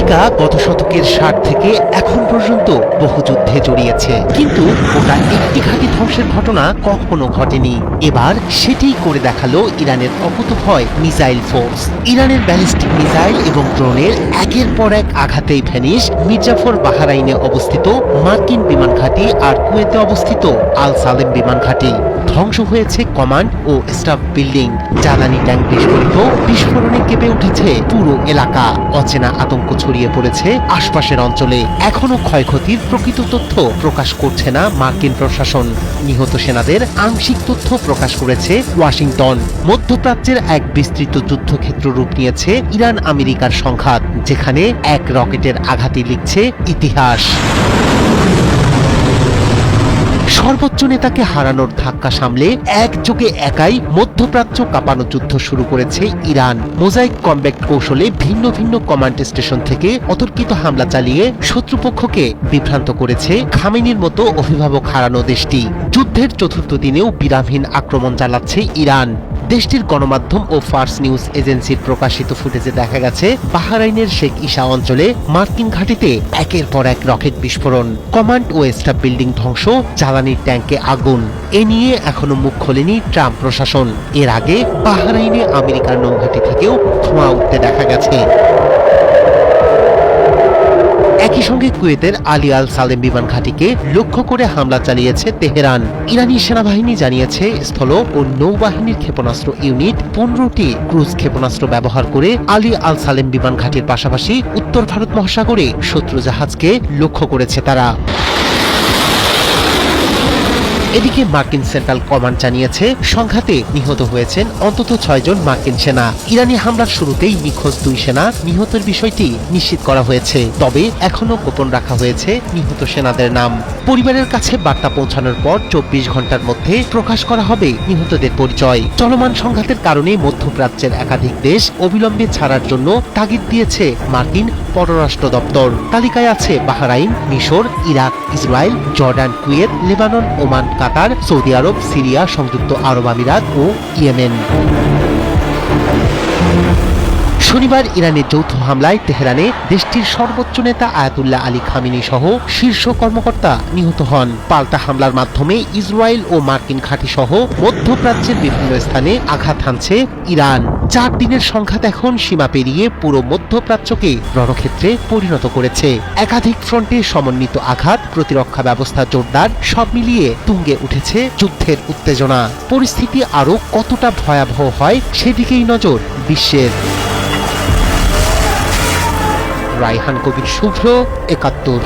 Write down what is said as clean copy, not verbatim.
America গত শতকের ৬০ থেকে এখন পর্যন্ত বহু যুদ্ধে জড়িয়েছে, কিন্তু ওটা একটি ঘাঁটি ধ্বংসের ঘটনা কখনো ঘটেনি। এবার সেটিই করে দেখালো ইরানের অকুতোভয় মিসাইল ফোর্স। ইরানের ব্যালিস্টিক মিসাইল এবং ড্রোনের একের পর এক আঘাতেই ভ্যানিশ মির্জাফর বাহরাইনে অবস্থিত মার্কিন বিমান ঘাঁটি আর কুয়েতে অবস্থিত আল সালেম বিমান ঘাঁটি। ধ্বংস হয়েছে কমান্ড ও স্টাফ বিল্ডিং। জ্বালানি ট্যাঙ্ক বিস্ফোরণে কেঁপে উঠেছে পুরো এলাকা। অচেনা আতঙ্ক ছড়িয়ে পড়েছে আশপাশের অঞ্চলে। এখনো ক্ষয়ক্ষতির প্রকৃত তথ্য প্রকাশ করছে না মার্কিন প্রশাসন। নিহত সেনাদের আংশিক তথ্য প্রকাশ করেছে ওয়াশিংটন। মধ্যপ্রাচ্যের এক বিস্তৃত যুদ্ধক্ষেত্র রূপ নিয়েছে ইরান আমেরিকার সংঘাত, যেখানে এক রকেটের আঘাতই লিখছে ইতিহাস। সর্বোচ্চ নেতাকে হারানোর ধাক্কা সামলে একযোগে একাই মধ্যপ্রাচ্য কাঁপানো যুদ্ধ শুরু করেছে ইরান। মোজাইক কমব্যাট কৌশলে ভিন্ন ভিন্ন কমান্ড স্টেশন থেকে অতর্কিত হামলা চালিয়ে শত্রুপক্ষকে বিভ্রান্ত করেছে খামেনির মতো অভিভাবক হারানো দেশটি। যুদ্ধের চতুর্থ দিনেও বিরামহীন আক্রমণ চালাচ্ছে ইরান। দেশটির গণমাধ্যম ও ফার্স নিউজ এজেন্সির প্রকাশিত ফুটেজে দেখা গেছে বাহরাইনের শেখ ইসা অঞ্চলে মার্কিন ঘাঁটিতে একের পর এক রকেট বিস্ফোরণ, কমান্ড ও স্টাফ বিল্ডিং ধ্বংস, জ্বালানির ট্যাঙ্কে আগুন। এ নিয়ে এখনো মুখ খোলেনি ট্রাম্প প্রশাসন। এর আগে বাহরাইনে আমেরিকার নৌঘাঁটি থেকেও ধোঁয়া উঠতে দেখা গেছে। একই সঙ্গে কুয়েতের আলী আল সালেম বিমান ঘাঁটিকে লক্ষ্য করে হামলা চালিয়েছে তেহরান। ইরানি সেনাবাহিনী জানিয়েছে স্থল ও নৌবাহিনীর ক্ষেপণাস্ত্র ইউনিট 15টি ক্রুজ ক্ষেপণাস্ত্র ব্যবহার করে আলী আল সালেম বিমান ঘাঁটির পাশাপাশি উত্তর ভারত মহাসাগরে শত্রু জাহাজকে লক্ষ্য করেছে তারা। এদিকে মার্কিন সেন্ট্রাল কমান্ড জানিয়েছে সংঘাতে নিহত হয়েছেন অন্তত 6 জন মার্কিন সেনা। ইরানি হামলার শুরুতেই নিখোঁজ 2 সেনা নিহতের বিষয়টি নিশ্চিত করা হয়েছে, তবে এখনো গোপন রাখা হয়েছে নিহত সেনাদের নাম। পরিবারের কাছে বার্তা পৌঁছানোর পর 24 ঘন্টার মধ্যে প্রকাশ করা হবে নিহতদের পরিচয়। চলমান সংঘাতের কারণে মধ্যপ্রাচ্যের একাধিক দেশ অবিলম্বে ছাড়ার জন্য তাগিদ দিয়েছে মার্কিন পররাষ্ট্র দপ্তর। তালিকায় আছে বাহরাইন, মিশর, Iraq, Israel, Jordan, Kuwait, Lebanon, Oman, Qatar, সৌদি আরব, সিরিয়া, সংযুক্ত আরব আমিরাত ও ইয়েমেন। শনিবার ইরানের যৌথ হামলায় তেহরানে দেশটির সর্বোচ্চ নেতা আয়াতুল্লাহ আলী খামেনি সহ শীর্ষ কর্মকর্তা নিহত হন। পাল্টা হামলার মাধ্যমে ইসরায়েল ও মার্কিন ঘাঁটি সহ মধ্যপ্রাচ্যের বিভিন্ন স্থানে আঘাত হানছে ইরান। 4 দিনের সংঘাত এখন সীমা পেরিয়ে পুরো মধ্যপ্রাচ্যকে রণক্ষেত্রে পরিণত করেছে। একাধিক ফ্রন্টে সমন্বিত আঘাত, প্রতিরক্ষা ব্যবস্থা জোরদার, সব মিলিয়ে তুঙ্গে উঠেছে যুদ্ধের উত্তেজনা। পরিস্থিতি আরও কতটা ভয়াবহ হয় সেদিকেই নজর বিশ্বের। রায়হান কবির, শুভ্র, ৭১।